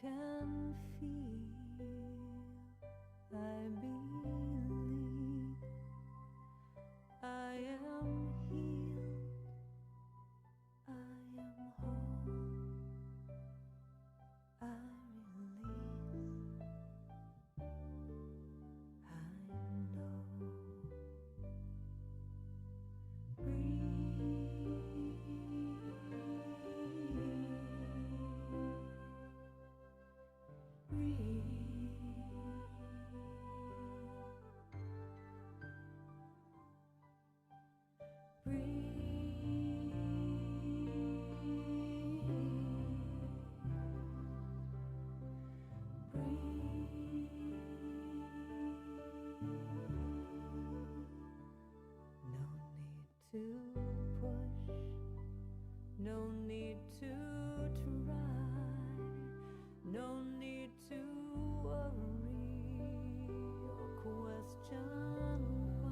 can feel, I believe I am healed, I am whole, I release, I know. Breathe. No need to try, no need to worry or question why.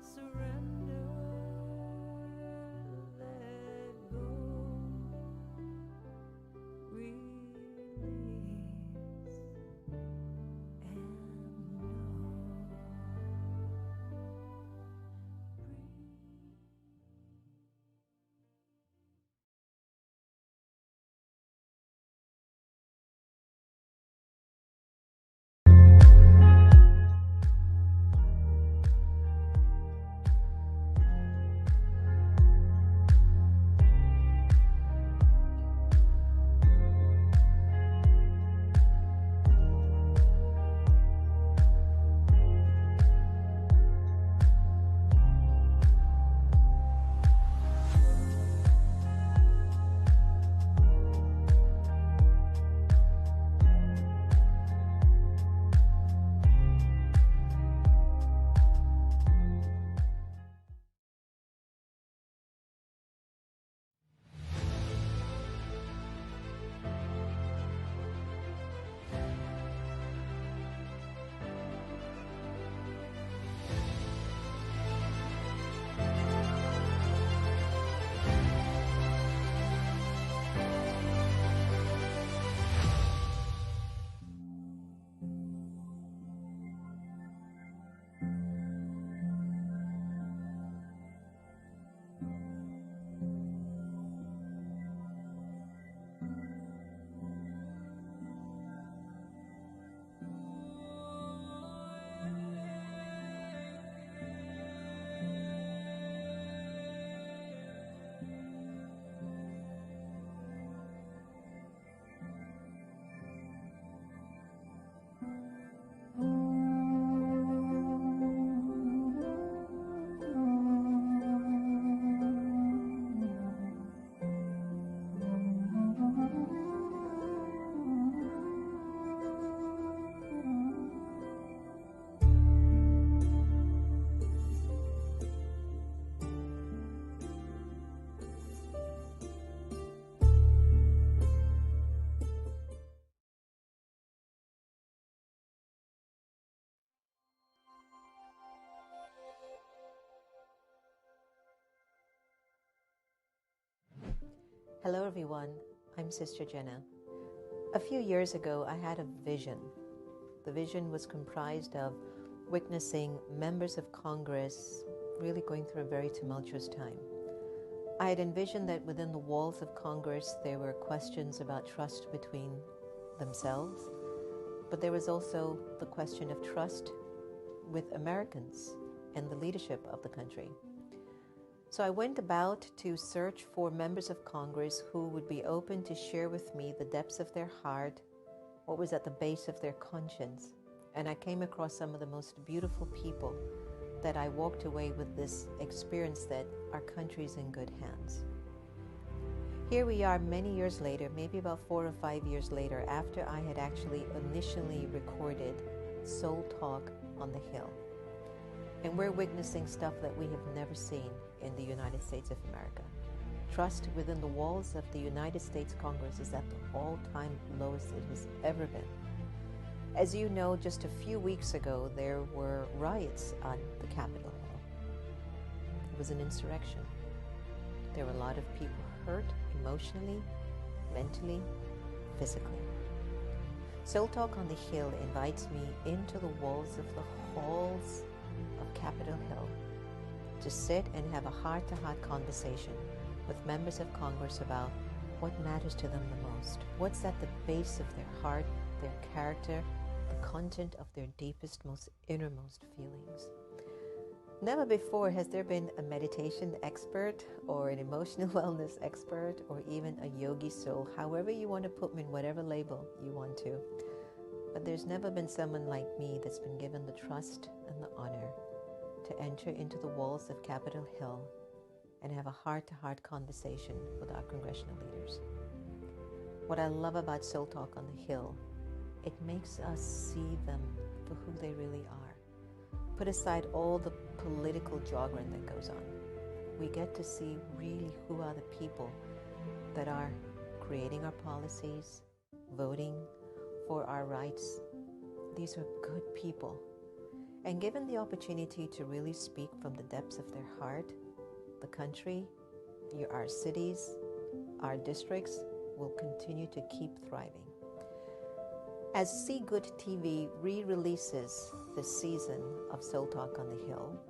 Surrender, let go, release, and know. Hello everyone, I'm Sister Jenna. A few years ago, I had a vision. The vision was comprised of witnessing members of Congress really going through a very tumultuous time. I had envisioned that within the walls of Congress, there were questions about trust between themselves, but there was also the question of trust with Americans and the leadership of the country. So I went about to search for members of Congress who would be open to share with me the depths of their heart, what was at the base of their conscience. And I came across some of the most beautiful people that I walked away with this experience that our country is in good hands. Here we are many years later, maybe about 4 or 5 years later, after I had actually initially recorded Soul Talk on the Hill. And we're witnessing stuff that we have never seen in the United States of America. Trust within the walls of the United States Congress is at the all-time lowest it has ever been. As you know, just a few weeks ago, there were riots on the Capitol Hill. It was an insurrection. There were a lot of people hurt emotionally, mentally, physically. Soul Talk on the Hill invites me into the walls of the halls of Capitol Hill to sit and have a heart-to-heart conversation with members of Congress about what matters to them the most, what's at the base of their heart, their character, the content of their deepest, most innermost feelings. Never before has there been a meditation expert or an emotional wellness expert or even a yogi soul, however you want to put them in whatever label you want to. But there's never been someone like me that's been given the trust and the honor to enter into the walls of Capitol Hill and have a heart-to-heart conversation with our congressional leaders. What I love about Soul Talk on the Hill, it makes us see them for who they really are. Put aside all the political jargon that goes on. We get to see really who are the people that are creating our policies, voting for our rights. These are good people. And given the opportunity to really speak from the depths of their heart, the country, our cities, our districts will continue to keep thriving. As See Good TV re-releases this season of Soul Talk on the Hill,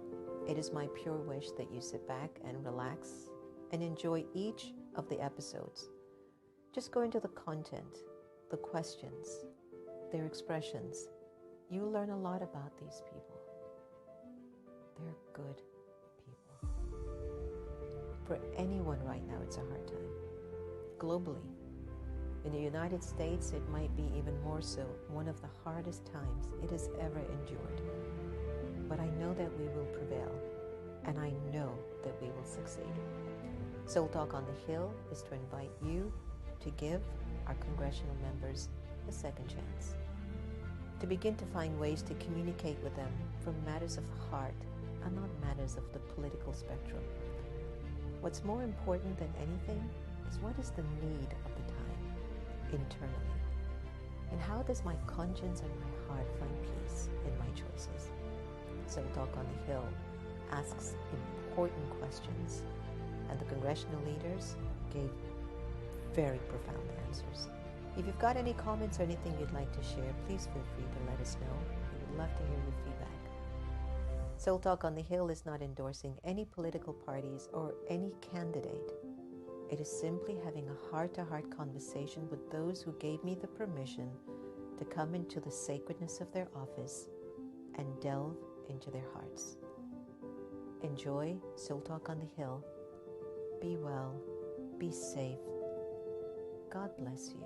it is my pure wish that you sit back and relax and enjoy each of the episodes. Just go into the content, the questions, their expressions. You'll learn a lot about these people. They're good people. For anyone right now, it's a hard time. Globally, in the United States, it might be even more so, one of the hardest times it has ever endured. But I know that we will prevail, and I know that we will succeed. Soul Talk on the Hill is to invite you to give our congressional members a second chance, to begin to find ways to communicate with them from matters of the heart and not matters of the political spectrum. What's more important than anything is what is the need of the time internally, and how does my conscience and my heart find peace in my choices? Soul Talk on the Hill asks important questions, and the congressional leaders gave very profound answers. If you've got any comments or anything you'd like to share, please feel free to let us know. We would love to hear your feedback. Soul Talk on the Hill is not endorsing any political parties or any candidate. It is simply having a heart-to-heart conversation with those who gave me the permission to come into the sacredness of their office and delve into their hearts. Enjoy Soul Talk on the Hill. Be well. Be safe. God bless you.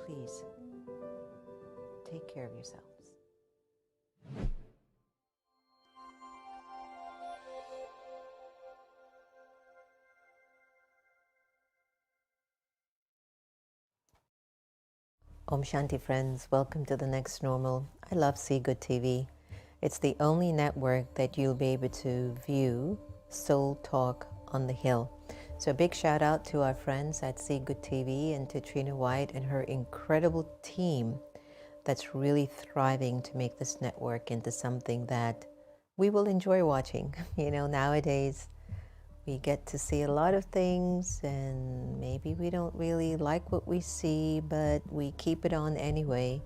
Please, take care of yourselves. Om Shanti friends, welcome to the next normal. I love See Good TV. It's the only network that you'll be able to view Soul Talk on the Hill. So a big shout out to our friends at See Good TV and to Trina White and her incredible team that's really thriving to make this network into something that we will enjoy watching. You know, nowadays we get to see a lot of things and maybe we don't really like what we see, but we keep it on anyway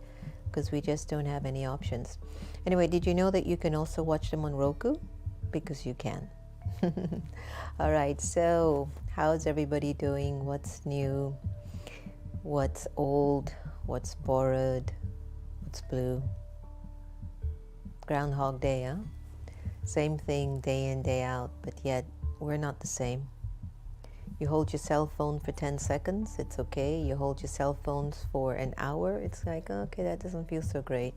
because we just don't have any options. Anyway, did you know that you can also watch them on Roku? Because you can. All right, so how's everybody doing? What's new? What's old? What's borrowed? What's blue? Groundhog Day, huh? Same thing day in, day out, but yet we're not the same. You hold your cell phone for 10 seconds, it's okay. You hold your cell phones for an hour, it's like, okay, that doesn't feel so great.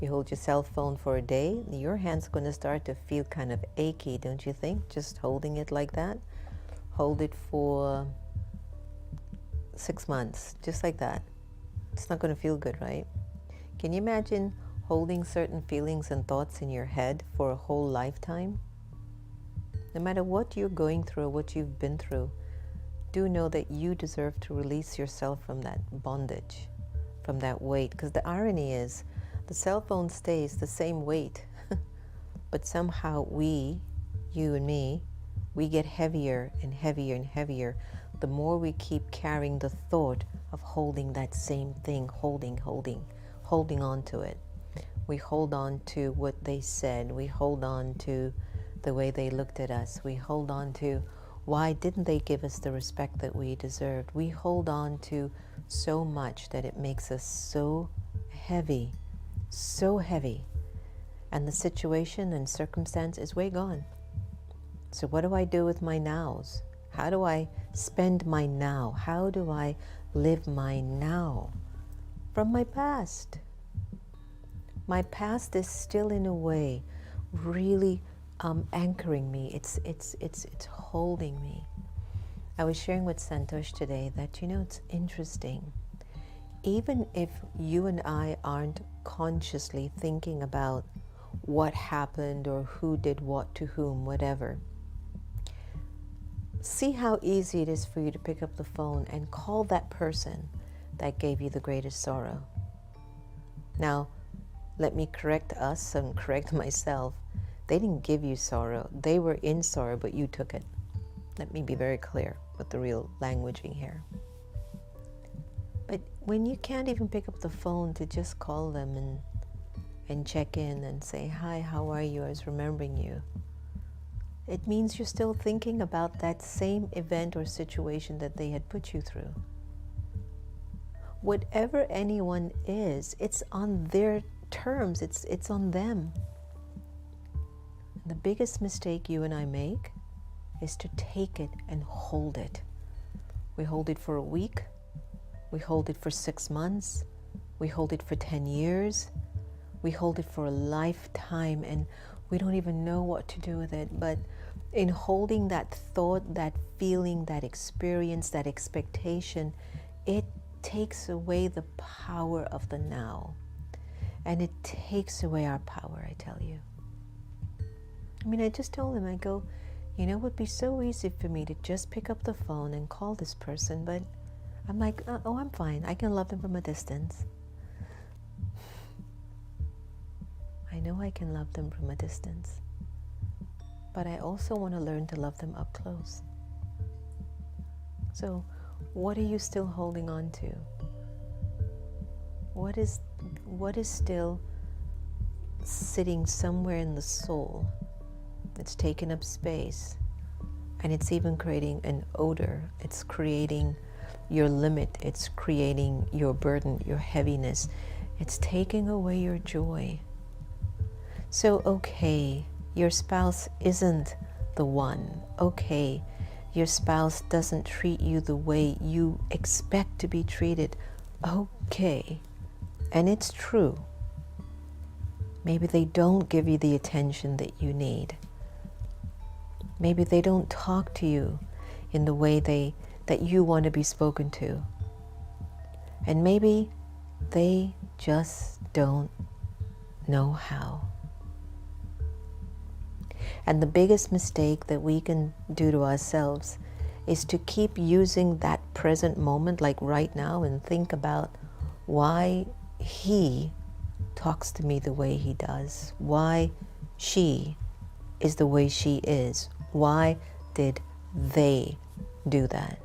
You hold your cell phone for a day, your hand's going to start to feel kind of achy, don't you think? Just holding it like that. Hold it for 6 months, just like that. It's not going to feel good, right? Can you imagine holding certain feelings and thoughts in your head for a whole lifetime? No matter what you're going through or what you've been through, do know that you deserve to release yourself from that bondage, from that weight. Because the irony is, the cell phone stays the same weight, but somehow we, you and me, we get heavier and heavier and heavier the more we keep carrying the thought of holding that same thing, holding on to it. We hold on to what they said. We hold on to the way they looked at us. We hold on to why didn't they give us the respect that we deserved. We hold on to so much that it makes us so heavy, and the situation and circumstance is way gone. So what do I do with my nows? How do I spend my now? How do I live my now from my past? My past is still in a way really anchoring me. It's holding me. I was sharing with Santosh today that, it's interesting. Even if you and I aren't consciously thinking about what happened or who did what to whom, whatever, see how easy it is for you to pick up the phone and call that person that gave you the greatest sorrow. Now, let me correct us and correct myself. They didn't give you sorrow. They were in sorrow, but you took it. Let me be very clear with the real languaging here. But when you can't even pick up the phone to just call them and check in and say, hi, how are you? I was remembering you. It means you're still thinking about that same event or situation that they had put you through. Whatever anyone is, it's on their terms. It's on them. The biggest mistake you and I make is to take it and hold it. We hold it for a week. We hold it for 6 months. We hold it for 10 years. We hold it for a lifetime, and we don't even know what to do with it. But in holding that thought, that feeling, that experience, that expectation, it takes away the power of the now. And it takes away our power, I tell you. I just told him, I go, it would be so easy for me to just pick up the phone and call this person, but I'm like, oh, I'm fine. I can love them from a distance. I know I can love them from a distance, but I also want to learn to love them up close. So, what are you still holding on to? What is still sitting somewhere in the soul? It's taking up space, and it's even creating an odor. It's creating your limit. It's creating your burden, your heaviness. It's taking away your joy. So, okay, your spouse isn't the one. Okay, your spouse doesn't treat you the way you expect to be treated. Okay, and it's true. Maybe they don't give you the attention that you need. Maybe they don't talk to you in the way that you want to be spoken to. And maybe they just don't know how. And the biggest mistake that we can do to ourselves is to keep using that present moment, like right now, and think about why he talks to me the way he does, why she is the way she is, why did they do that?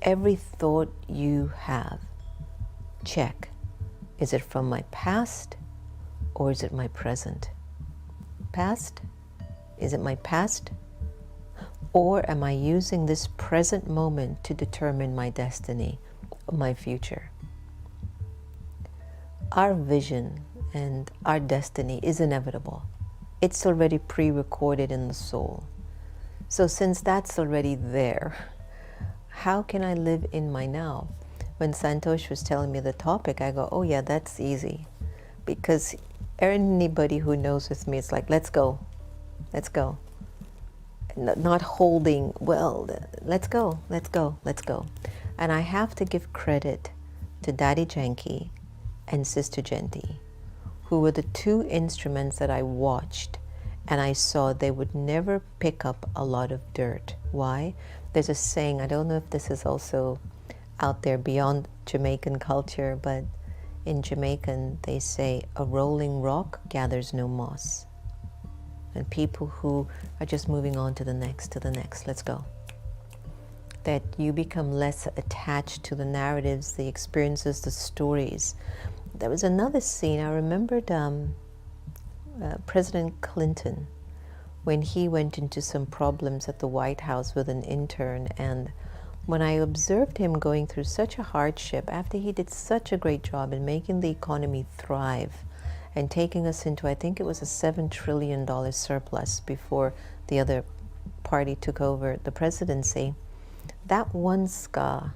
Every thought you have, check. Is it from my past or is it my present? Past? Is it my past? Or am I using this present moment to determine my destiny, my future? Our vision and our destiny is inevitable. It's already pre-recorded in the soul. So since that's already there, how can I live in my now? When Santosh was telling me the topic, I go, oh yeah, that's easy. Because anybody who knows with me, it's like, let's go. Not holding, well, let's go. And I have to give credit to Daddy Janky and Sister Genty, who were the two instruments that I watched and I saw they would never pick up a lot of dirt. Why? There's a saying, I don't know if this is also out there beyond Jamaican culture, but in Jamaican they say a rolling rock gathers no moss. And people who are just moving on to the next, let's go. that you become less attached to the narratives, the experiences, the stories. There was another scene, I remembered President Clinton, when he went into some problems at the White House with an intern, and when I observed him going through such a hardship after he did such a great job in making the economy thrive and taking us into, I think it was a $7 trillion surplus before the other party took over the presidency, that one scar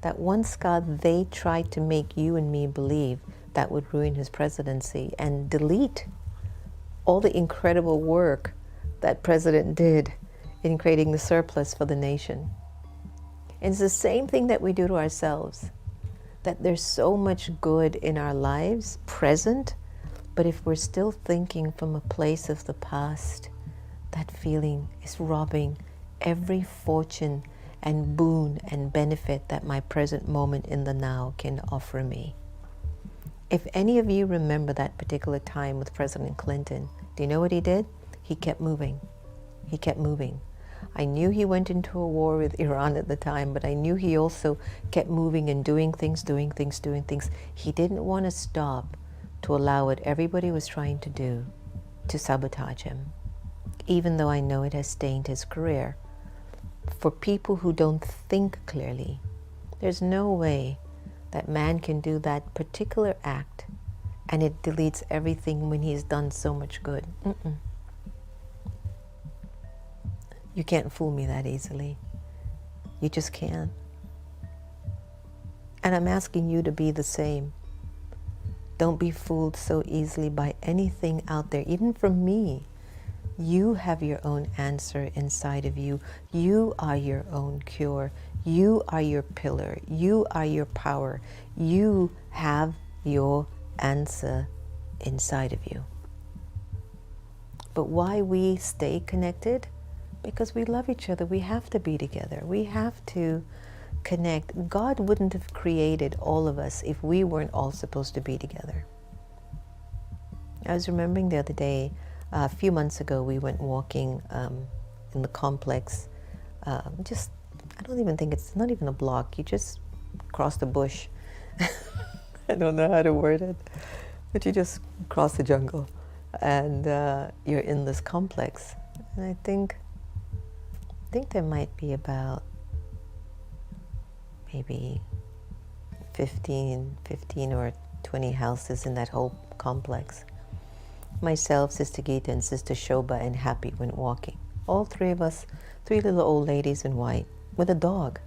they tried to make you and me believe that would ruin his presidency and delete all the incredible work that president did in creating the surplus for the nation. And it's the same thing that we do to ourselves, that there's so much good in our lives present, but if we're still thinking from a place of the past, that feeling is robbing every fortune and boon and benefit that my present moment in the now can offer me. If any of you remember that particular time with President Clinton, do you know what he did? He kept moving. He kept moving. I knew he went into a war with Iran at the time, but I knew he also kept moving and doing things. He didn't want to stop to allow what everybody was trying to do to sabotage him, even though I know it has stained his career. For people who don't think clearly, there's no way that man can do that particular act and it deletes everything when he's done so much good. You can't fool me that easily. You just can't. And I'm asking you to be the same. Don't be fooled so easily by anything out there, even from me. You have your own answer inside of you. You are your own cure. You are your pillar. You are your power. You have your answer inside of you. But why we stay connected? Because we love each other. We have to be together. We have to connect. God wouldn't have created all of us if we weren't all supposed to be together. I was remembering the other day, a few months ago, we went walking in the complex. I don't even think it's not even a block. You just cross the bush. I don't know how to word it, but you just cross the jungle, and you're in this complex. And I think there might be about maybe 15 or 20 houses in that whole complex. Myself, Sister Geeta, and Sister Shobha and Happy went walking. All three of us, three little old ladies in white, with a dog.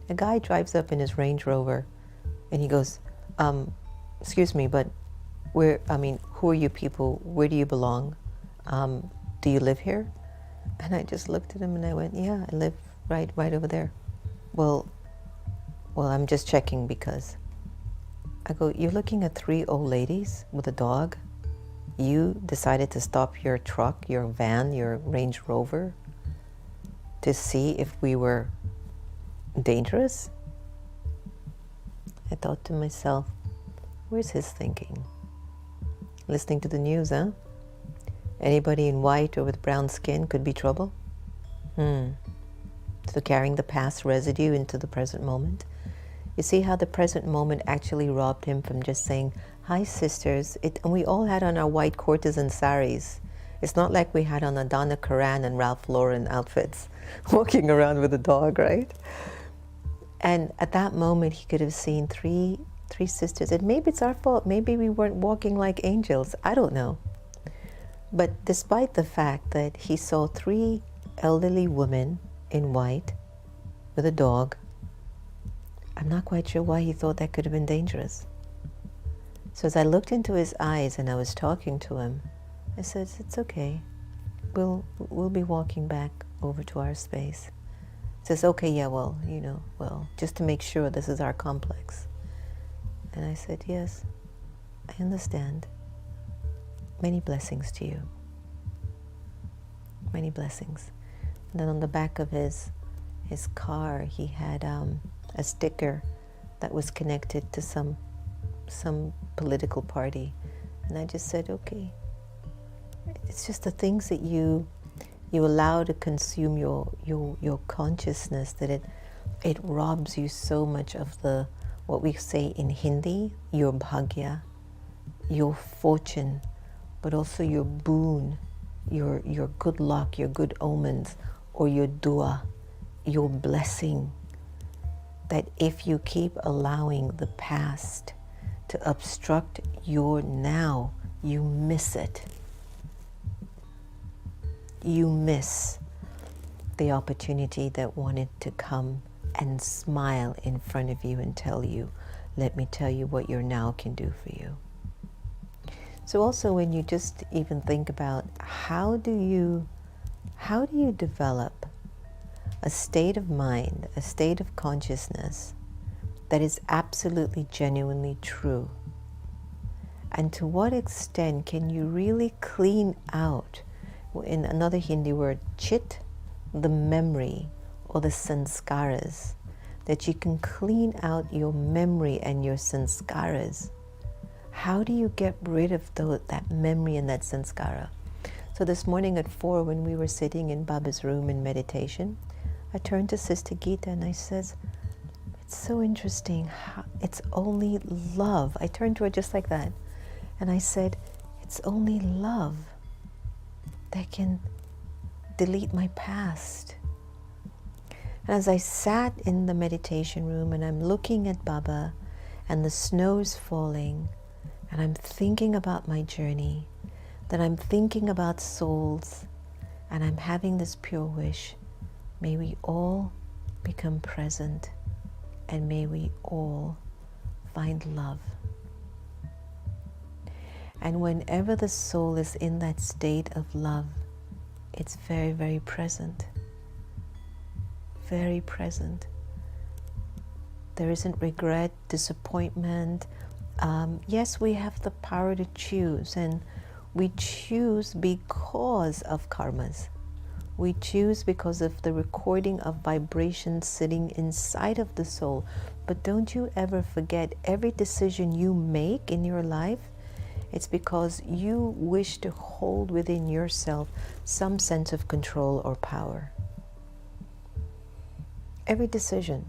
A guy drives up in his Range Rover, and he goes, excuse me, but who are you people? Where do you belong? Do you live here? And I just looked at him and I went, yeah, I live right over there. Well, I'm just checking because. I go, you're looking at three old ladies with a dog? You decided to stop your truck, your van, your Range Rover to see if we were dangerous? I thought to myself, where's his thinking? Listening to the news, huh? Anybody in white or with brown skin could be trouble? So carrying the past residue into the present moment. You see how the present moment actually robbed him from just saying, hi sisters, and we all had on our white courtesan saris. It's not like we had on a Donna Karan and Ralph Lauren outfits walking around with a dog, right? And at that moment he could have seen three sisters, and maybe it's our fault, maybe we weren't walking like angels, I don't know. But despite the fact that he saw three elderly women in white with a dog, I'm not quite sure why he thought that could have been dangerous. So as I looked into his eyes and I was talking to him, I said, it's okay. We'll be walking back over to our space. He says, okay, yeah, well, just to make sure this is our complex. And I said, yes, I understand. Many blessings to you. Many blessings. And then on the back of his car, he had a sticker that was connected to some political party. And I just said, okay. It's just the things that you you allow to consume your consciousness, that it robs you so much of the, what we say in Hindi, your bhagya, your fortune, but also your boon, your good luck, your good omens, or your dua, your blessing. That if you keep allowing the past to obstruct your now, you miss it. You miss the opportunity that wanted to come and smile in front of you and tell you, let me tell you what your now can do for you. So also when you just even think about how do you develop a state of mind, a state of consciousness that is absolutely genuinely true? And to what extent can you really clean out, in another Hindi word, chit, the memory or the sanskaras, that you can clean out your memory and your sanskaras? How do you get rid of that memory and that sanskara? So this morning at 4, when we were sitting in Baba's room in meditation, I turned to Sister Gita and I says, it's so interesting how it's only love. I turned to her just like that. And I said, it's only love that can delete my past. And as I sat in the meditation room and I'm looking at Baba and the snow's falling, and I'm thinking about my journey, that I'm thinking about souls, and I'm having this pure wish, may we all become present, and may we all find love. And whenever the soul is in that state of love, it's very, very present. Very present. There isn't regret, disappointment. Yes, we have the power to choose, and we choose because of karmas. We choose because of the recording of vibrations sitting inside of the soul. But don't you ever forget, every decision you make in your life, it's because you wish to hold within yourself some sense of control or power. Every decision.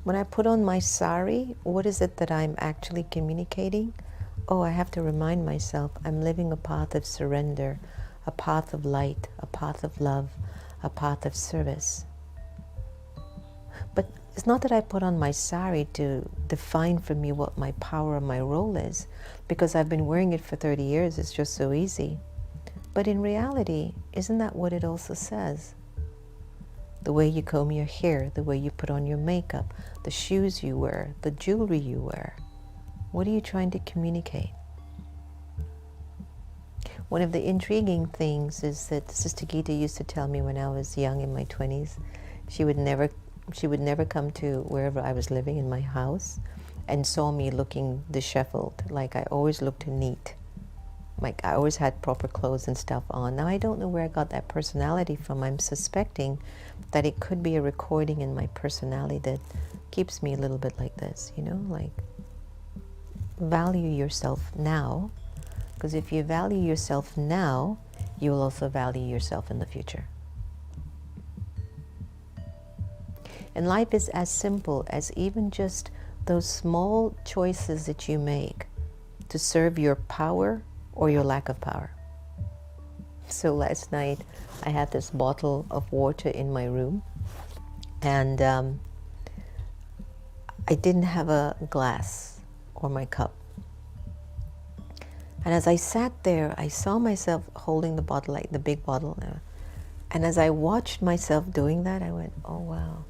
When I put on my sari, what is it that I'm actually communicating? Oh, I have to remind myself I'm living a path of surrender, a path of light, a path of love, a path of service. But it's not that I put on my sari to define for me what my power or my role is, because I've been wearing it for 30 years, it's just so easy. But in reality, isn't that what it also says? The way you comb your hair, the way you put on your makeup, the shoes you wear, the jewelry you wear. What are you trying to communicate? One of the intriguing things is that Sister Gita used to tell me when I was young, in my 20s, she would never come to wherever I was living in my house and saw me looking disheveled. Like I always looked neat. Like I always had proper clothes and stuff on. Now I don't know where I got that personality from. I'm suspecting that it could be a recording in my personality that keeps me a little bit like this, you know, like value yourself now, because if you value yourself now, you will also value yourself in the future. And life is as simple as even just those small choices that you make to serve your power or your lack of power. So last night I had this bottle of water in my room, and I didn't have a glass or my cup. And as I sat there, I saw myself holding the bottle, like the big bottle. And as I watched myself doing that, I went, oh wow,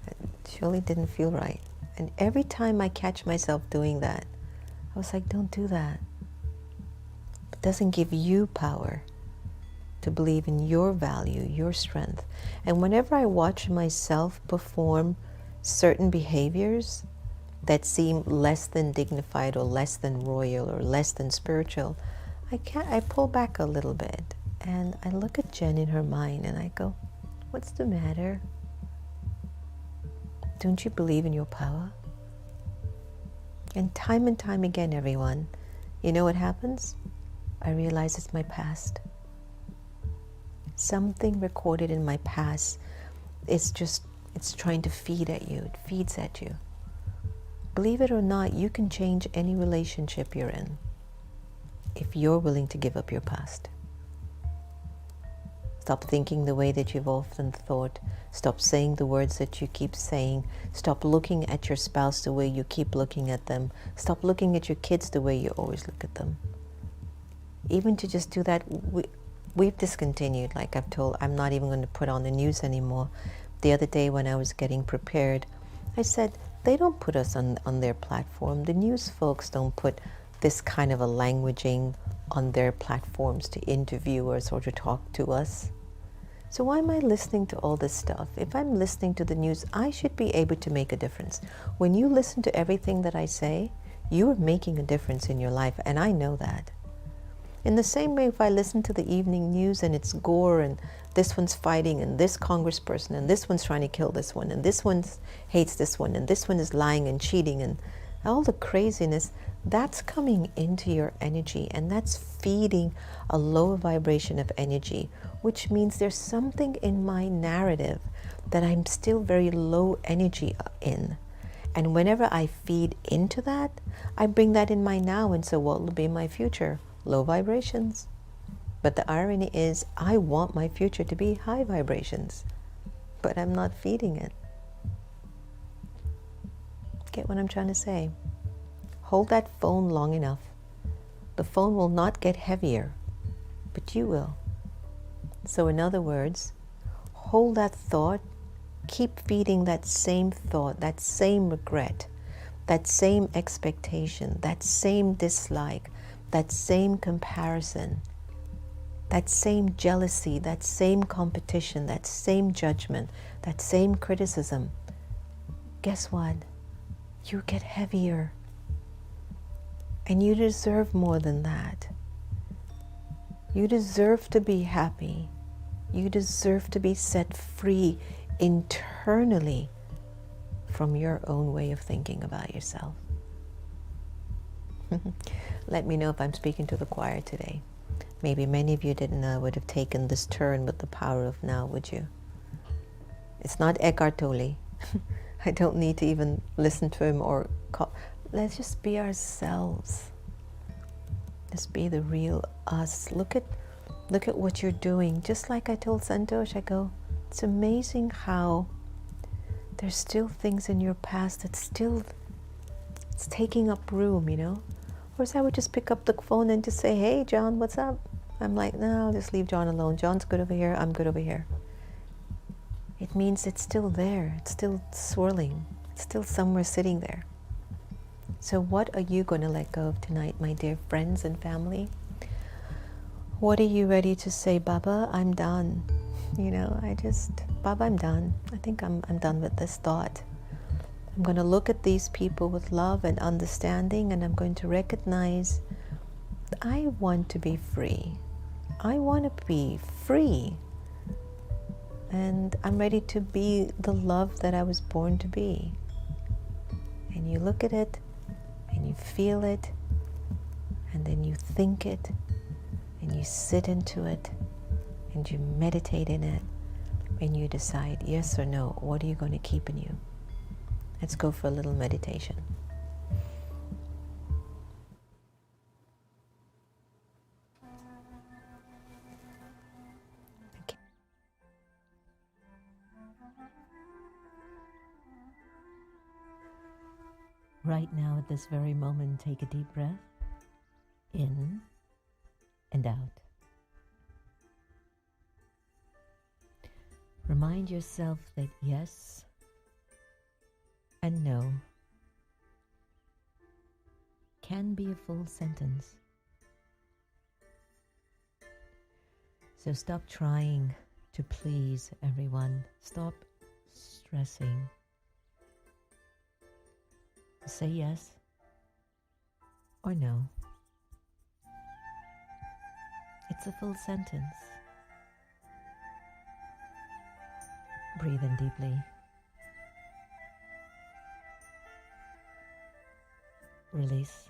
it surely didn't feel right. And every time I catch myself doing that, I was like, don't do that. It doesn't give you power to believe in your value, your strength. And whenever I watch myself perform certain behaviors that seem less than dignified or less than royal or less than spiritual, I pull back a little bit and I look at Jen in her mind and I go, what's the matter? Don't you believe in your power? And time again, everyone, you know what happens? I realize it's my past. Something recorded in my past is just, it's trying to feed at you. It feeds at you. Believe it or not, you can change any relationship you're in if you're willing to give up your past. Stop thinking the way that you've often thought. Stop saying the words that you keep saying. Stop looking at your spouse the way you keep looking at them. Stop looking at your kids the way you always look at them. Even to just do that, we've discontinued. Like I've told, I'm not even going to put on the news anymore. The other day when I was getting prepared, I said, they don't put us on their platform. The news folks don't put this kind of a languaging on their platforms to interview us or to talk to us. So why am I listening to all this stuff? If I'm listening to the news, I should be able to make a difference. When you listen to everything that I say, you are making a difference in your life, and I know that. In the same way, if I listen to the evening news and it's gore and this one's fighting and this congressperson and this one's trying to kill this one and this one hates this one and this one is lying and cheating and all the craziness, that's coming into your energy and that's feeding a lower vibration of energy, which means there's something in my narrative that I'm still very low energy in. And whenever I feed into that, I bring that in my now, and so what will be my future? Low vibrations. But the irony is, I want my future to be high vibrations, but I'm not feeding it. Get what I'm trying to say? Hold that phone long enough. The phone will not get heavier, but you will. So in other words, hold that thought, keep feeding that same thought, that same regret, that same expectation, that same dislike, that same comparison, that same jealousy, that same competition, that same judgment, that same criticism. Guess what? You get heavier. And you deserve more than that. You deserve to be happy. You deserve to be set free internally from your own way of thinking about yourself. Let me know if I'm speaking to the choir today. Maybe many of you didn't know I would have taken this turn with the power of now, would you? It's not Eckhart Tolle. I don't need to even listen to him or call. Let's just be ourselves. Just be the real us. Look at what you're doing. Just like I told Santosh, I go, it's amazing how there's still things in your past that still, it's taking up room, you know? Whereas I would just pick up the phone and just say, hey, John, what's up? I'm like, no, I'll just leave John alone. John's good over here. I'm good over here. It means it's still there. It's still swirling. It's still somewhere sitting there. So what are you going to let go of tonight, my dear friends and family? What are you ready to say, Baba, I'm done? You know, Baba, I'm done. I think I'm done with this thought. I'm going to look at these people with love and understanding, and I'm going to recognize I want to be free. I want to be free. And I'm ready to be the love that I was born to be. And you look at it, and you feel it, and then you think it, and you sit into it, and you meditate in it, and you decide yes or no, what are you going to keep in you? Let's go for a little meditation. Okay. Right now, at this very moment, take a deep breath in and out. Remind yourself that yes and no can be a full sentence. So stop trying to please everyone. Stop stressing. Say yes or no. It's a full sentence. Breathe in deeply. Release.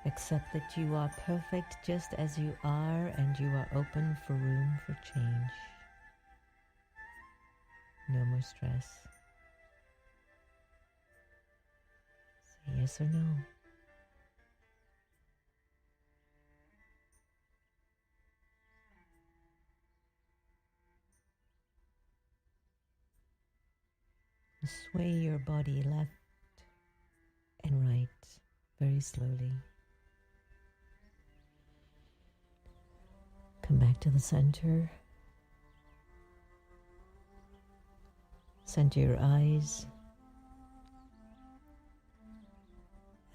Accept that you are perfect just as you are, and you are open for room for change. No more stress. Say yes or no. Sway your body left and right very slowly. Come back to the center. Center your eyes.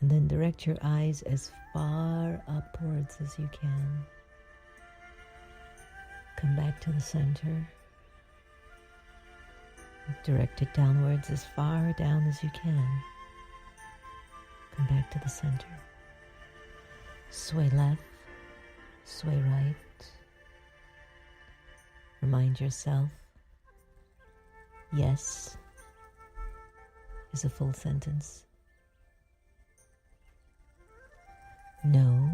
And then direct your eyes as far upwards as you can. Come back to the center. Direct it downwards as far down as you can. Come back to the center. Sway left, sway right. Remind yourself, yes is a full sentence. No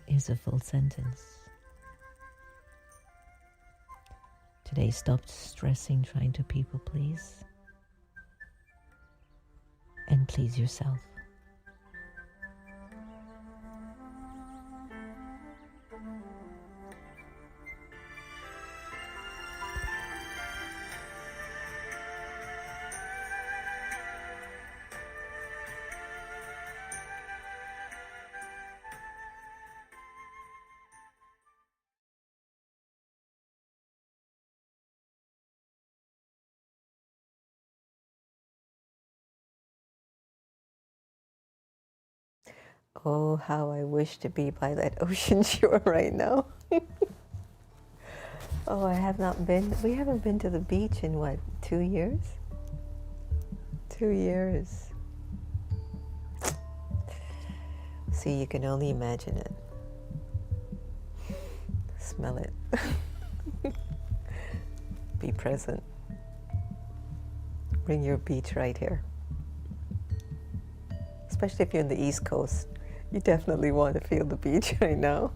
is a full sentence. Today, stop stressing trying to people please, and please yourself. Oh, how I wish to be by that ocean shore right now. Oh, we haven't been to the beach in what, 2 years? 2 years. See, you can only imagine it. Smell it. Be present. Bring your beach right here. Especially if you're in the East Coast. You definitely want to feel the beach right now.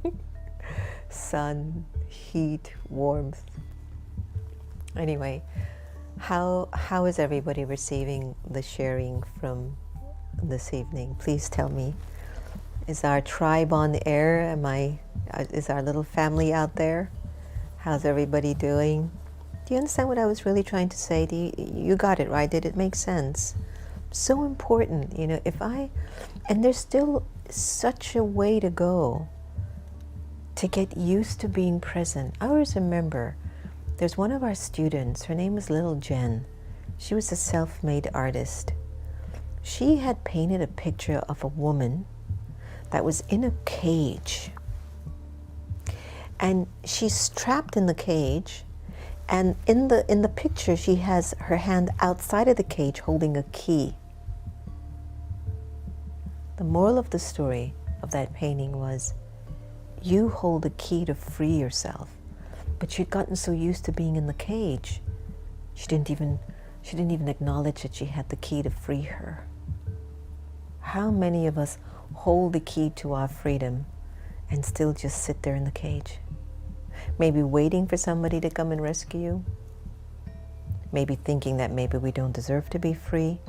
Sun, heat, warmth. Anyway, how is everybody receiving the sharing from this evening? Please tell me. Is our tribe on the air? Is our little family out there? How's everybody doing? Do you understand what I was really trying to say? You got it, right? Did it make sense? So important, and there's still such a way to go to get used to being present. I always remember there's one of our students, her name is little Jen. She was a self-made artist. She had painted a picture of a woman that was in a cage. And she's trapped in the cage, and in the picture she has her hand outside of the cage holding a key. The moral of the story of that painting was, you hold the key to free yourself. But she'd gotten so used to being in the cage, she didn't even acknowledge that she had the key to free her. How many of us hold the key to our freedom and still just sit there in the cage? Maybe waiting for somebody to come and rescue you. Maybe thinking that maybe we don't deserve to be free.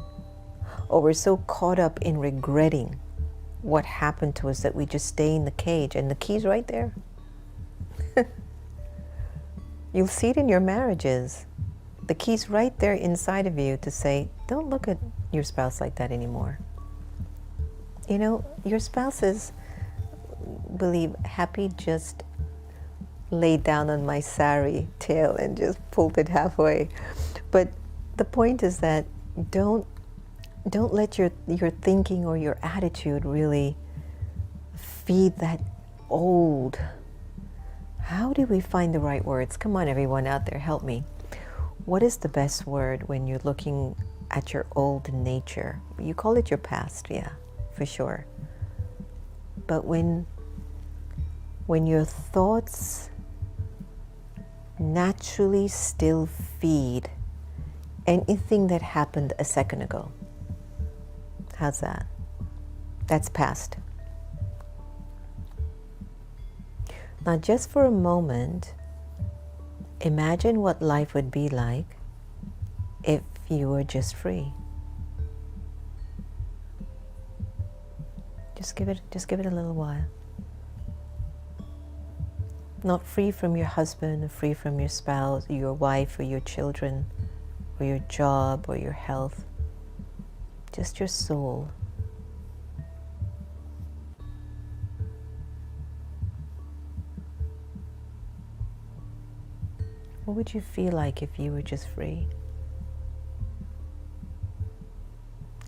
Or we're so caught up in regretting what happened to us that we just stay in the cage, and the key's right there. You'll see it in your marriages. The key's right there inside of you to say, don't look at your spouse like that anymore. Your spouses believe Happy just laid down on my sari tail and just pulled it halfway. But the point is that don't let your thinking or your attitude really feed that old. How do we find the right words? Come on, everyone out there, help me. What is the best word when you're looking at your old nature? You call it your past, yeah, for sure. But when your thoughts naturally still feed anything that happened a second ago. How's that? That's past. Now, just for a moment, imagine what life would be like if you were just free. Just give it a little while. Not free from your husband, or free from your spouse, your wife, or your children, or your job, or your health. Just your soul. What would you feel like if you were just free?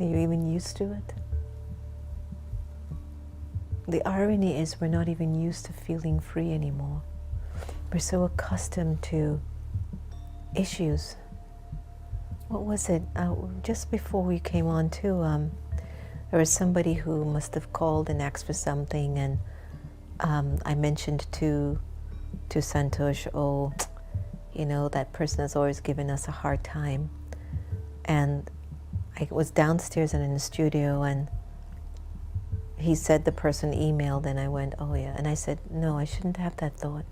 Are you even used to it? The irony is we're not even used to feeling free anymore. We're so accustomed to issues. What was it? Just before we came on too, there was somebody who must have called and asked for something, and I mentioned to Santosh, oh, you know, that person has always given us a hard time. And I was downstairs and in the studio, and he said the person emailed, and I went, oh yeah. And I said, no, I shouldn't have that thought.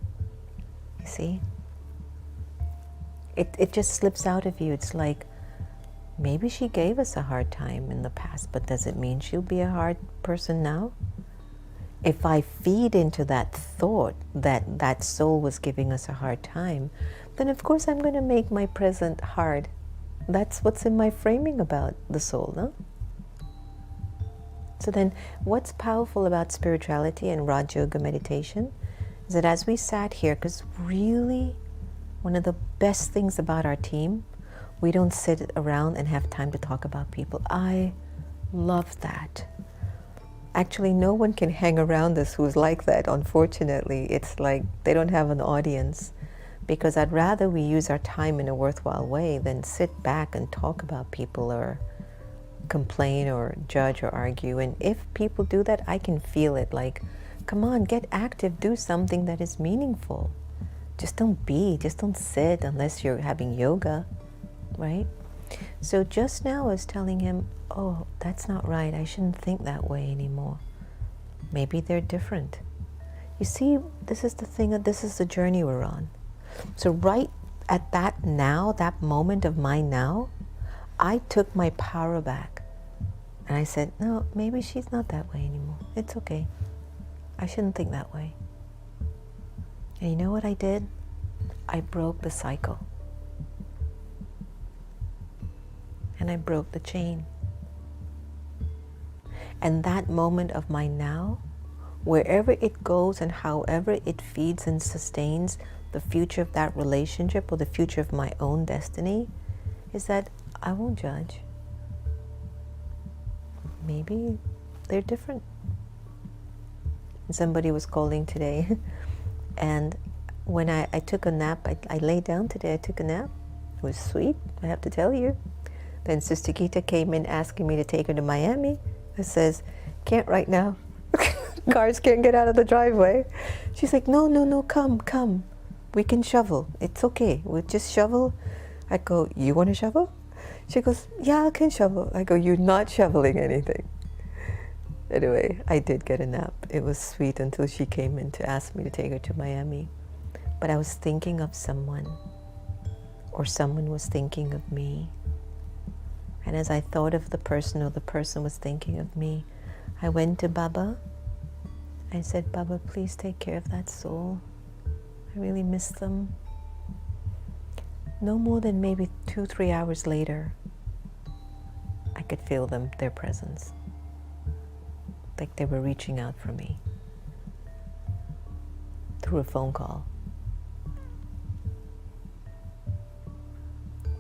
You see? It just slips out of you. It's like, maybe she gave us a hard time in the past, but does it mean she'll be a hard person now? If I feed into that thought that that soul was giving us a hard time, then of course I'm going to make my present hard. That's what's in my framing about the soul, no? So then what's powerful about spirituality and Raj Yoga meditation is that as we sat here, because really one of the best things about our team, we don't sit around and have time to talk about people. I love that. Actually, no one can hang around us who's like that, unfortunately. It's like they don't have an audience, because I'd rather we use our time in a worthwhile way than sit back and talk about people or complain or judge or argue. And if people do that, I can feel it, like, come on, get active, do something that is meaningful. Just don't sit unless you're having yoga, right? So just now I was telling him, oh, that's not right. I shouldn't think that way anymore. Maybe they're different. You see, this is the thing, this is the journey we're on. So right at that now, that moment of my now, I took my power back. And I said, no, maybe she's not that way anymore. It's okay. I shouldn't think that way. And you know what I did? I broke the cycle. And I broke the chain. And that moment of my now, wherever it goes and however it feeds and sustains the future of that relationship or the future of my own destiny, is that I won't judge. Maybe they're different. And somebody was calling today, and when I took a nap, I laid down today, I took a nap. It was sweet, I have to tell you. Then Sister Gita came in asking me to take her to Miami. I says, can't right now. Cars can't get out of the driveway. She's like, no, come. We can shovel. It's okay. We'll just shovel. I go, you want to shovel? She goes, yeah, I can shovel. I go, you're not shoveling anything. Anyway, I did get a nap. It was sweet until she came in to ask me to take her to Miami. But I was thinking of someone, or someone was thinking of me. And as I thought of the person, or the person was thinking of me, I went to Baba. I said, Baba, please take care of that soul. I really miss them. No more than maybe 2-3 hours later, I could feel them, their presence. Like they were reaching out for me through a phone call.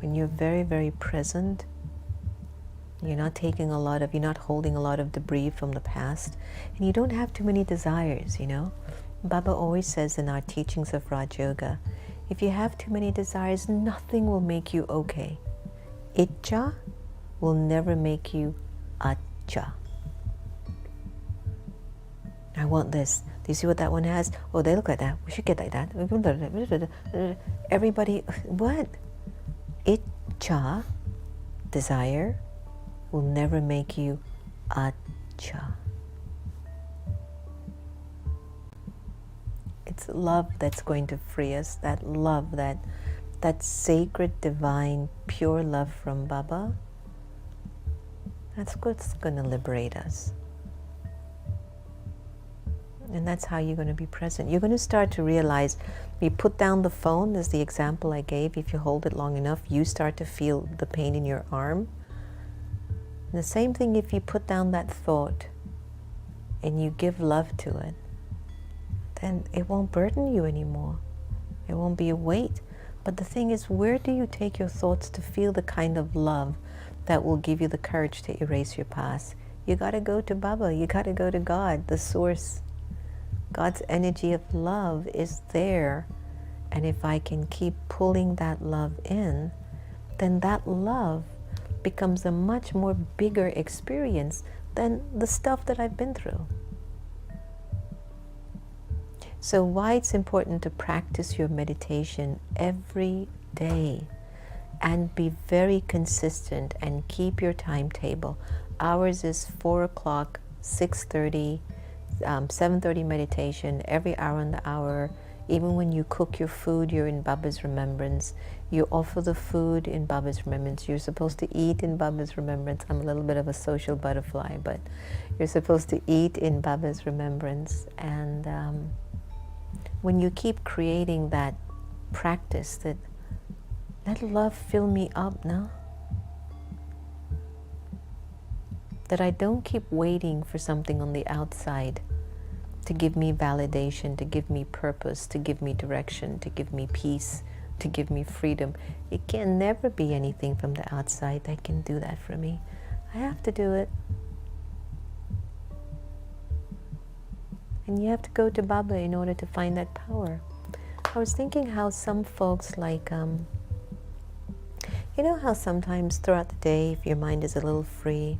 When you're very, very present, you're not holding a lot of debris from the past, and you don't have too many desires, you know. Baba always says in our teachings of Raj Yoga, if you have too many desires, nothing will make you okay. Icha will never make you acha. I want this. Do you see what that one has? Oh, they look like that. We should get like that. Everybody, what? Icha, desire, will never make you acha. It's love that's going to free us, that love, that sacred, divine, pure love from Baba. That's what's going to liberate us. And that's how you're going to be present. You're going to start to realize, you put down the phone, as the example I gave, if you hold it long enough, you start to feel the pain in your arm. And the same thing if you put down that thought and you give love to it, then it won't burden you anymore. It won't be a weight. But the thing is, where do you take your thoughts to feel the kind of love that will give you the courage to erase your past? You got to go to Baba. You got to go to God, the source. God's energy of love is there. And if I can keep pulling that love in, then that love becomes a much more bigger experience than the stuff that I've been through. So why it's important to practice your meditation every day and be very consistent and keep your timetable. Ours is 4 o'clock, 6:30, 7:30 meditation, every hour on the hour. Even when you cook your food, you're in Baba's remembrance. You offer the food in Baba's remembrance. You're supposed to eat in Baba's remembrance. I'm a little bit of a social butterfly, but you're supposed to eat in Baba's remembrance. And when you keep creating that practice, that let love fill me up now, that I don't keep waiting for something on the outside to give me validation, to give me purpose, to give me direction, to give me peace, to give me freedom. It can never be anything from the outside that can do that for me. I have to do it. And you have to go to Baba in order to find that power. I was thinking how some folks like, you know how sometimes throughout the day, if your mind is a little free,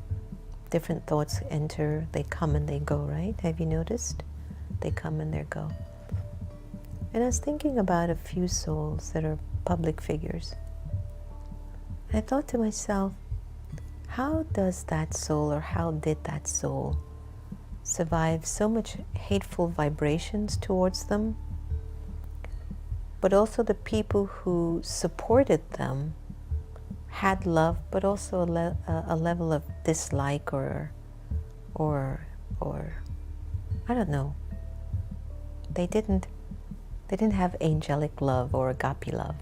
different thoughts enter, they come and they go, right? Have you noticed? They come and they go. And I was thinking about a few souls that are public figures. And I thought to myself, how does that soul, or how did that soul survive so much hateful vibrations towards them, but also the people who supported them had love, but also a level of dislike or I don't know. They didn't have angelic love or agape love.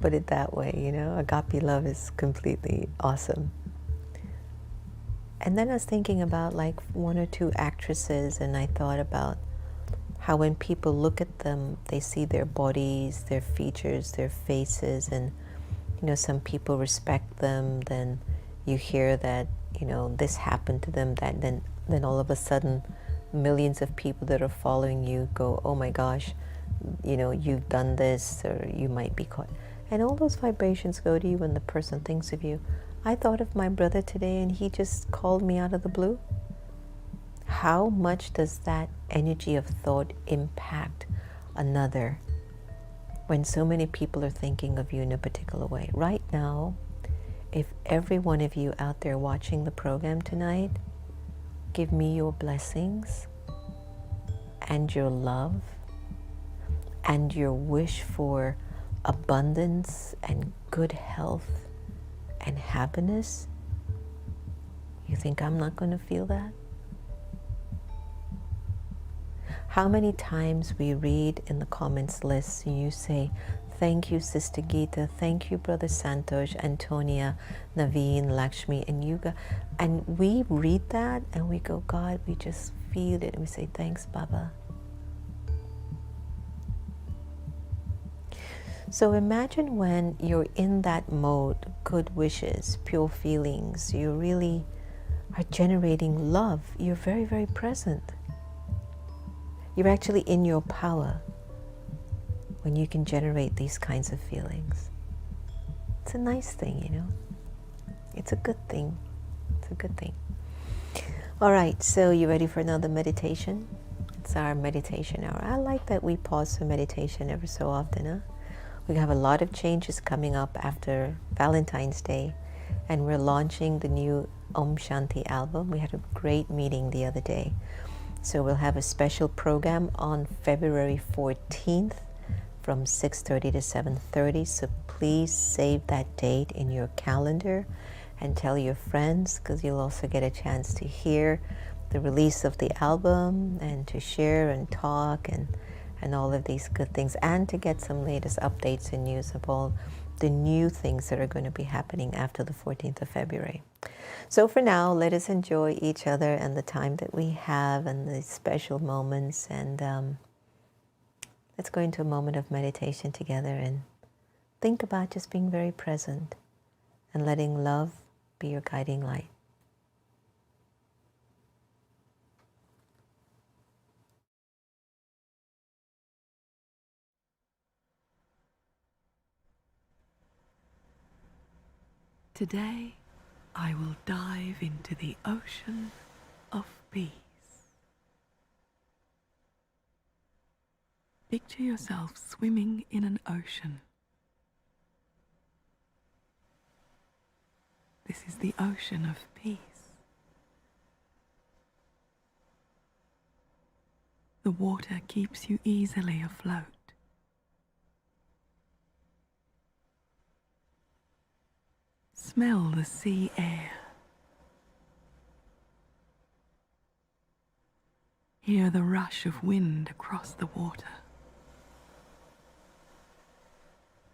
Put it that way, you know. Agape love is completely awesome. And then I was thinking about like 1 or 2 actresses, and I thought about how when people look at them, they see their bodies, their features, their faces, and you know, some people respect them. Then you hear that, you know, this happened to them, that then all of a sudden millions of people that are following you go, oh my gosh, you know, you've done this, or you might be caught. And all those vibrations go to you when the person thinks of you. I thought of my brother today, and he just called me out of the blue. How much does that energy of thought impact another when so many people are thinking of you in a particular way? Right now, if every one of you out there watching the program tonight, give me your blessings and your love and your wish for abundance and good health and happiness, you think I'm not going to feel that? How many times we read in the comments list, and you say, thank you, Sister Geeta, thank you, Brother Santosh, Antonia, Naveen, Lakshmi, and Yuga. And we read that and we go, God, we just feel it. And we say, thanks, Baba. So imagine when you're in that mode, good wishes, pure feelings, you really are generating love. You're very, very present. You're actually in your power when you can generate these kinds of feelings. It's a nice thing, you know. It's a good thing. It's a good thing. All right, so you ready for another meditation? It's our meditation hour. I like that we pause for meditation every so often, huh? We have a lot of changes coming up after Valentine's Day, and we're launching the new Om Shanti album. We had a great meeting the other day. So we'll have a special program on February 14th from 6:30 to 7:30. So please save that date in your calendar and tell your friends, because you'll also get a chance to hear the release of the album and to share and talk and all of these good things, and to get some latest updates and news of all the new things that are going to be happening after the 14th of February. So for now, let us enjoy each other and the time that we have and the special moments, and let's go into a moment of meditation together and think about just being very present and letting love be your guiding light. Today, I will dive into the ocean of peace. Picture yourself swimming in an ocean. This is the ocean of peace. The water keeps you easily afloat. Smell the sea air. Hear the rush of wind across the water.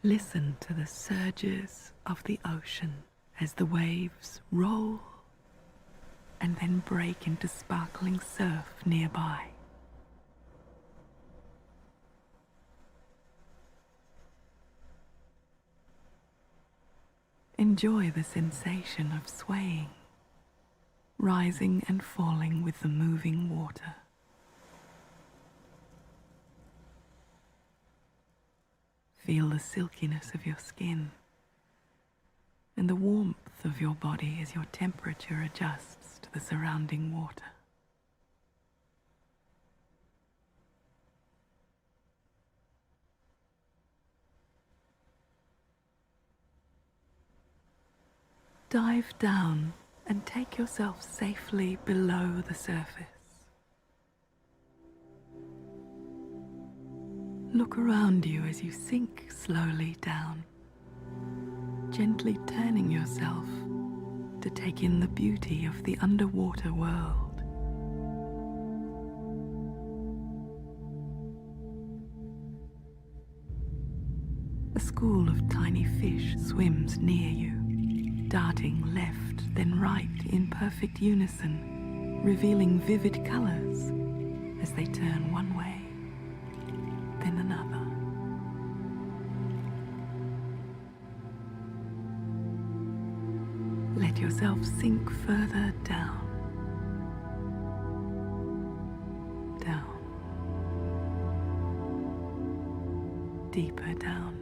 Listen to the surges of the ocean as the waves roll and then break into sparkling surf nearby. Enjoy the sensation of swaying, rising and falling with the moving water. Feel the silkiness of your skin and the warmth of your body as your temperature adjusts to the surrounding water. Dive down and take yourself safely below the surface. Look around you as you sink slowly down, gently turning yourself to take in the beauty of the underwater world. A school of tiny fish swims near you, darting left then right in perfect unison, revealing vivid colors as they turn one way, then another. Let yourself sink further down, down, deeper down.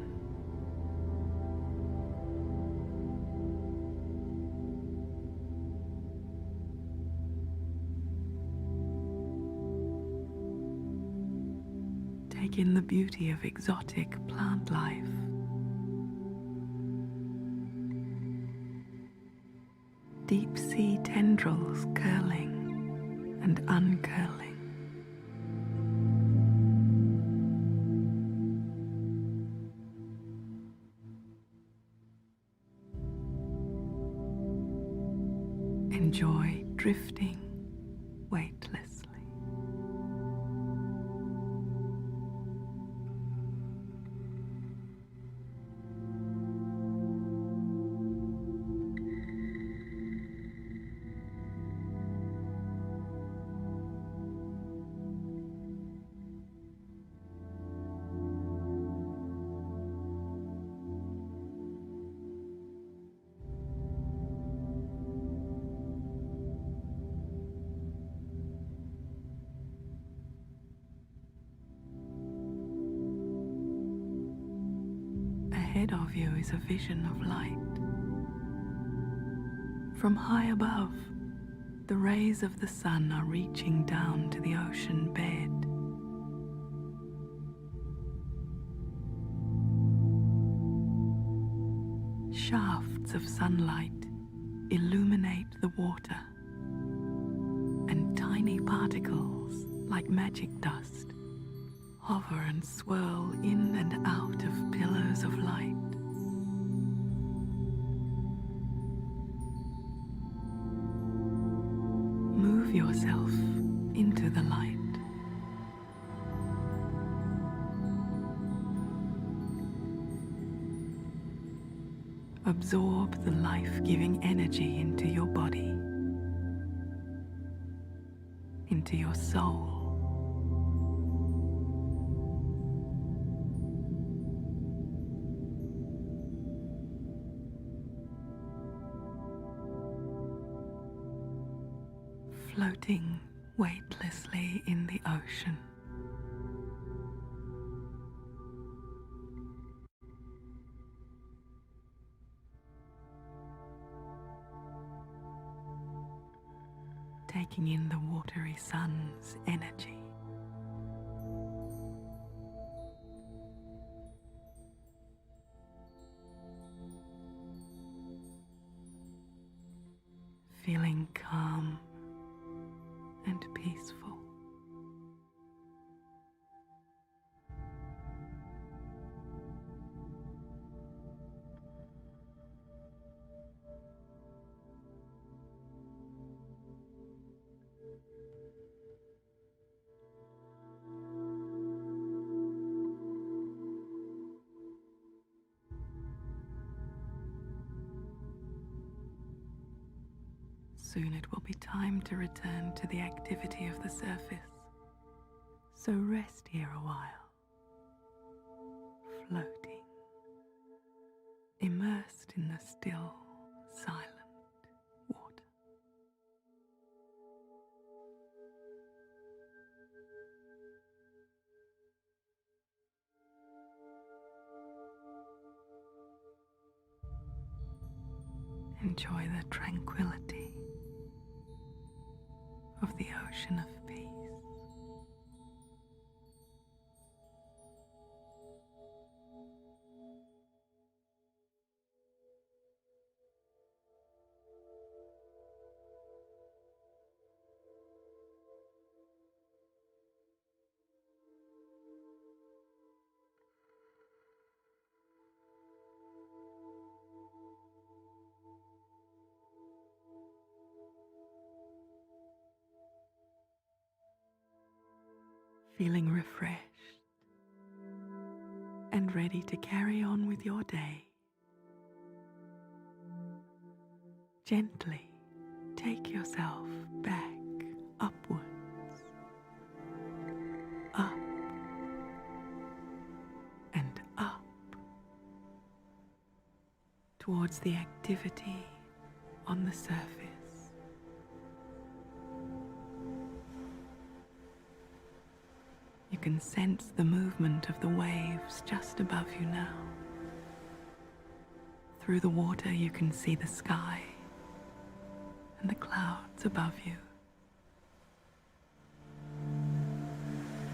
Take in the beauty of exotic plant life. Deep sea tendrils curling and uncurling. Enjoy drifting weightlessly. Ahead of you is a vision of light. From high above, the rays of the sun are reaching down to the ocean bed. Shafts of sunlight illuminate the water and tiny particles like magic dust hover and swirl in and out of pillars of light. Move yourself into the light. Absorb the life-giving energy into your body, into your soul. Floating weightlessly in the ocean. Taking in the watery sun's energy. Feeling calm and peaceful. Soon it will be time to return to the activity of the surface. So rest here a while, floating, immersed in the still, silent water. Enjoy the tranquility of the ocean of peace. Feeling refreshed and ready to carry on with your day. Gently take yourself back upwards, up and up towards the activity on the surface. You can sense the movement of the waves just above you now. Through the water you can see the sky and the clouds above you.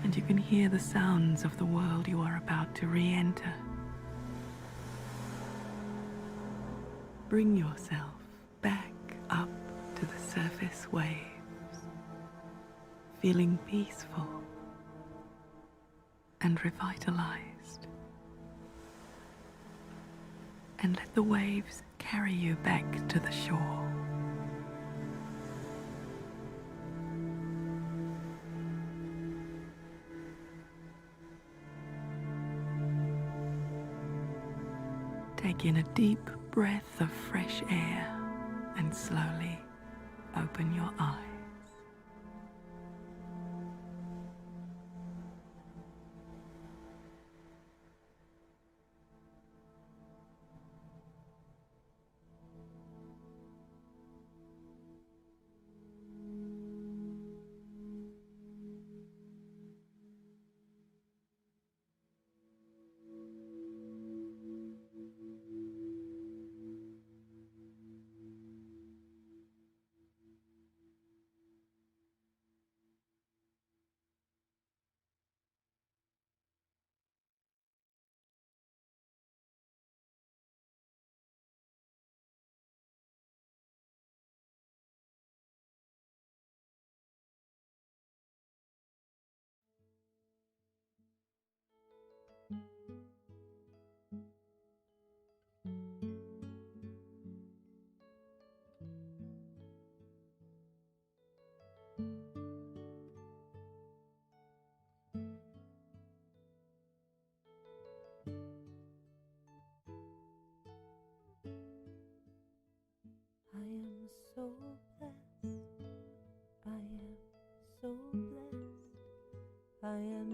And you can hear the sounds of the world you are about to re-enter. Bring yourself back up to the surface waves, feeling peaceful and revitalized. And let the waves carry you back to the shore. Take in a deep breath of fresh air and slowly open your eyes.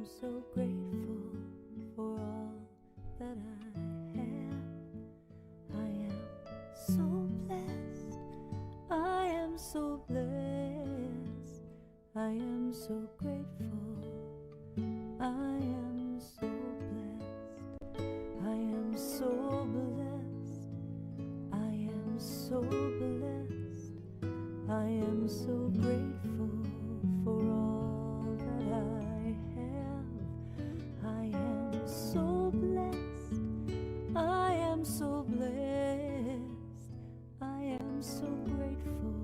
am so grateful for all that I have. I am so blessed. I am so blessed. I am so grateful. I am so blessed. I am so blessed. I am so blessed. I am so grateful for all that I have. I am so blessed. I am so blessed. I am so grateful.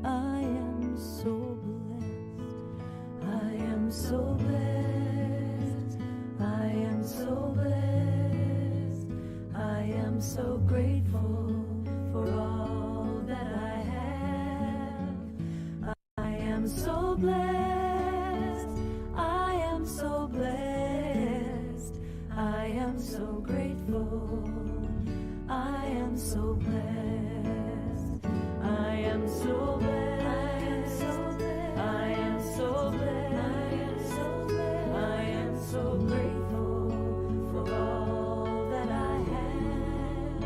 I am so blessed. I am so blessed. I am so blessed. I am so grateful for all that I have. I am so blessed. I am so blessed. I am so grateful. I am so blessed. I am so blessed. I am so blessed. I am so grateful for all that I have.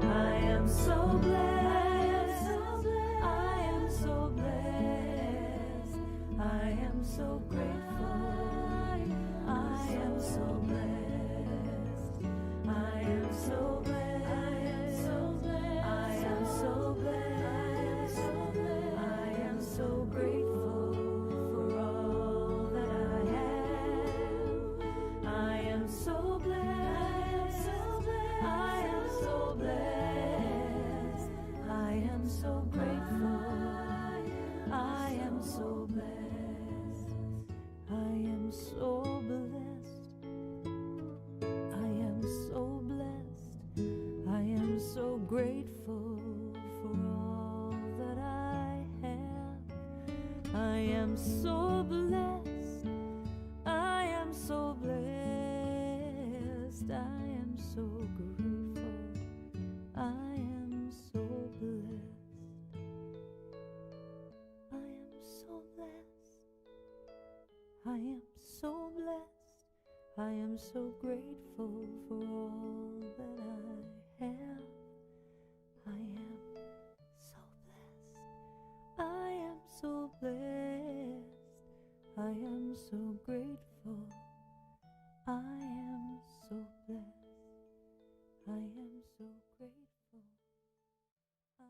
I am so blessed. I am so blessed. I am so grateful. I am so blessed. I am so blessed. I am so blessed. I am so grateful for all that I have. I am so blessed. I am so blessed. I am so grateful. I am so blessed. I am so blessed. I am so blessed. I am so grateful for all that I have. I am so blessed. I am so blessed. I am so grateful. I am so blessed. I am so blessed. I am so blessed. I am so grateful for all that I have. I am so blessed. I am so blessed. I am so grateful. I am so blessed. I am so grateful. I am.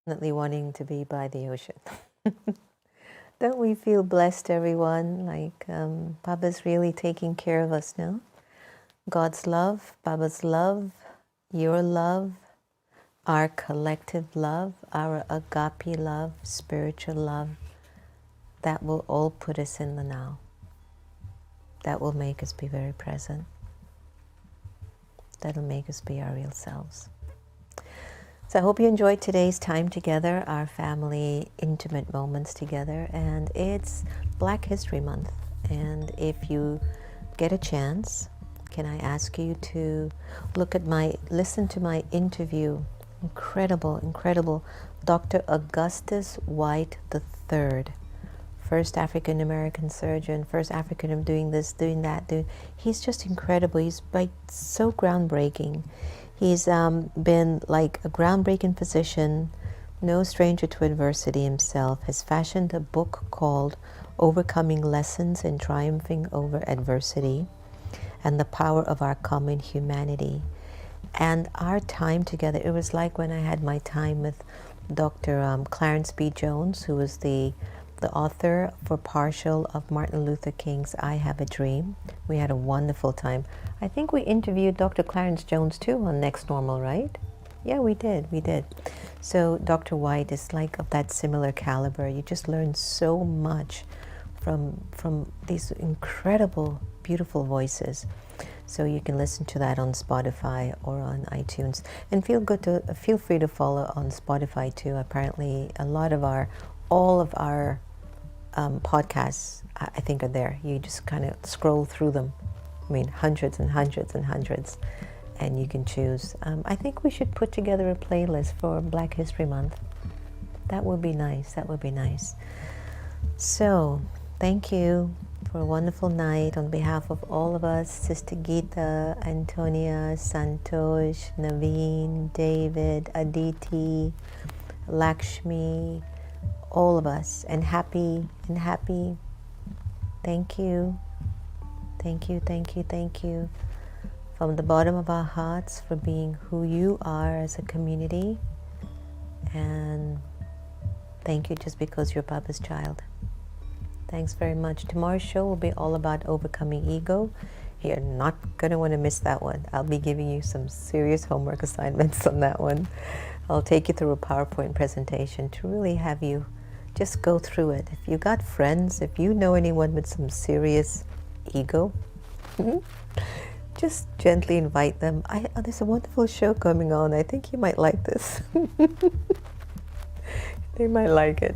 Definitely wanting to be by the ocean. Don't we feel blessed, everyone? Like Baba's really taking care of us now. God's love, Baba's love, your love, our collective love, our agape love, spiritual love, that will all put us in the now. That will make us be very present. That'll make us be our real selves. So I hope you enjoyed today's time together, our family intimate moments together. And it's Black History Month. And if you get a chance, can I ask you to listen to my interview, incredible Dr. Augustus White III, first African American surgeon, first African doing this, doing that. He's just incredible. He's so groundbreaking. He's been like a groundbreaking physician, no stranger to adversity himself, has fashioned a book called Overcoming Lessons in Triumphing Over Adversity and the Power of Our Common Humanity. And our time together, it was like when I had my time with Dr. Clarence B. Jones, who was the author for partial of Martin Luther King's I Have a Dream. We had a wonderful time. I think we interviewed Dr. Clarence Jones too on Next Normal, right? Yeah, we did. So Dr. White is like of that similar caliber. You just learn so much from these incredible, beautiful voices. So you can listen to that on Spotify or on iTunes. And feel free to follow on Spotify too. Apparently all of our podcasts, I think, are there. You just kind of scroll through them. I mean, hundreds and hundreds and hundreds. and you can choose. I think we should put together a playlist for Black History Month. That would be nice. That would be nice. So, thank you for a wonderful night. On behalf of all of us, Sister Geeta, Antonia, Santosh, Naveen, David, Aditi, Lakshmi, all of us, and happy. Thank you. Thank you, thank you, thank you. From the bottom of our hearts for being who you are as a community. And thank you just because you're Papa's child. Thanks very much. Tomorrow's show will be all about overcoming ego. You're not going to want to miss that one. I'll be giving you some serious homework assignments on that one. I'll take you through a PowerPoint presentation to really have you just go through it. If you got friends, if you know anyone with some serious ego, just gently invite them. There's a wonderful show coming on. I think you might like this. They might like it.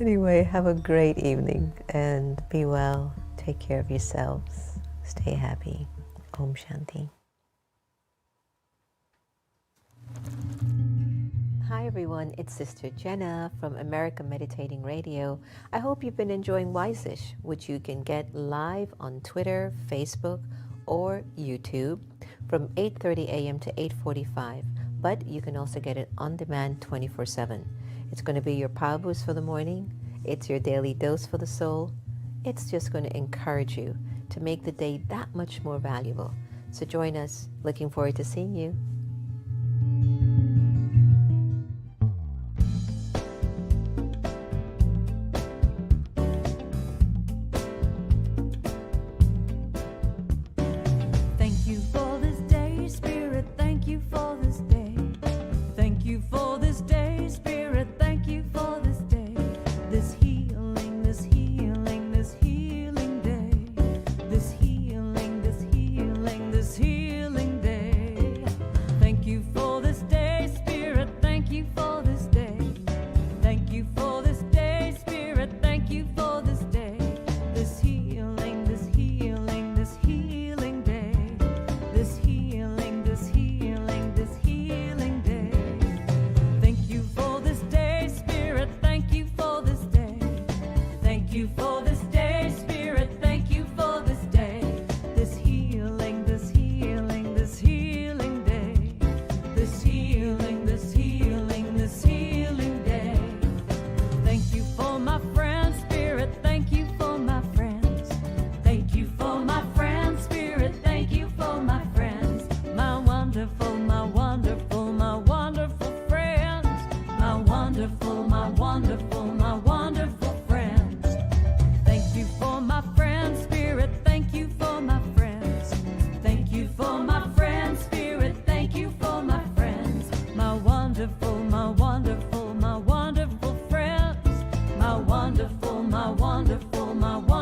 Anyway, have a great evening and be well. Take care of yourselves. Stay happy. Om Shanti. Hi everyone, it's Sister Jenna from America Meditating Radio. I hope you've been enjoying Wiseish, which you can get live on Twitter, Facebook, or YouTube from 8:30 a.m. to 8:45. But you can also get it on demand 24/7. It's going to be your power boost for the morning. It's your daily dose for the soul. It's just going to encourage you to make the day that much more valuable. So join us. Looking forward to seeing you. Thank you for this day, Spirit. Thank you for this day. Thank you for this day, Spirit. Thank you for this day. This healing, this healing, this healing day. This healing, this healing, this healing day. Thank you for this day, Spirit. Thank you for this day. Thank you for this day, Spirit. Thank you for this day. This healing, this healing, this healing day. This healing, this healing, this healing day. Thank you for this day, Spirit. Thank you for this day. Thank you for this day, Spirit. Thank you for this day. This healing, this healing, this healing day. This healing, this healing, this healing day. Thank you for my friends, Spirit. Thank you for my friends. Thank you for my friends, Spirit. Thank you for my friends. My wonderful, my wonderful, my wonderful friends. My wonderful, my wonderful, my wonderful friends. Thank you for my friends, Spirit. Thank you for my friends. Thank you for my friends, Spirit. Thank you for my friends. My wonderful, my wonderful, my wonderful friends. My wonderful, my wonderful, my wonderful.